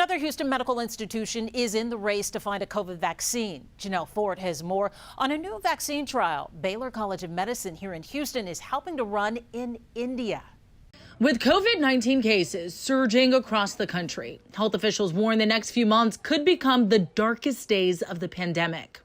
Another Houston medical institution is in the race to find a COVID vaccine. Janelle Ford has more on a new vaccine trial. Baylor College of Medicine here in Houston is helping to run in India. With COVID-19 cases surging across the country, health officials warn the next few months could become the darkest days of the pandemic.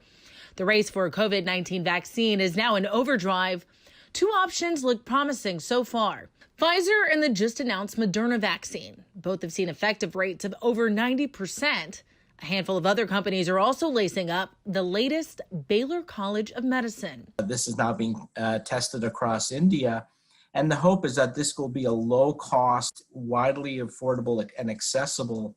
The race for a COVID-19 vaccine is now in overdrive. Two options look promising so far: Pfizer and the just announced Moderna vaccine. Both have seen effective rates of over 90%. A handful of other companies are also lacing up. The latest, Baylor College of Medicine. This is now being tested across India. And the hope is that this will be a low-cost, widely affordable and accessible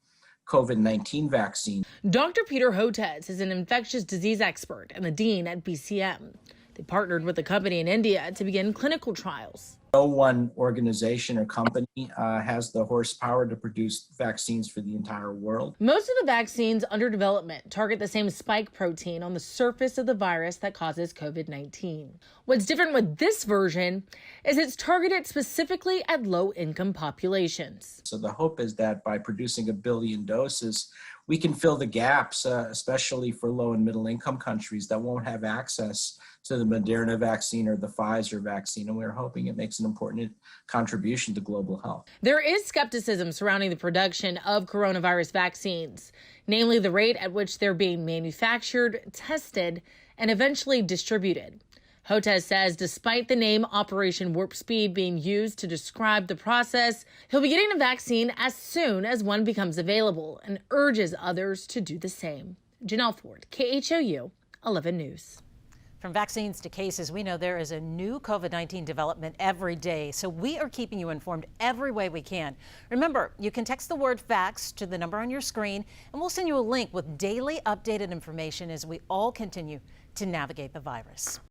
COVID-19 vaccine. Dr. Peter Hotez is an infectious disease expert and the dean at BCM. They partnered with a company in India to begin clinical trials. No one organization or company has the horsepower to produce vaccines for the entire world. Most of the vaccines under development target the same spike protein on the surface of the virus that causes COVID-19. What's different with this version is it's targeted specifically at low-income populations. So the hope is that by producing 1 billion doses, we can fill the gaps, especially for low and middle income countries that won't have access to the Moderna vaccine or the Pfizer vaccine. And we're hoping it makes an important contribution to global health. There is skepticism surrounding the production of coronavirus vaccines, namely the rate at which they're being manufactured, tested, and eventually distributed. Hotez says despite the name Operation Warp Speed being used to describe the process, he'll be getting a vaccine as soon as one becomes available and urges others to do the same. Janelle Ford, KHOU 11 News. From vaccines to cases, we know there is a new COVID-19 development every day, so we are keeping you informed every way we can. Remember, you can text the word FACTS to the number on your screen, and we'll send you a link with daily updated information as we all continue to navigate the virus.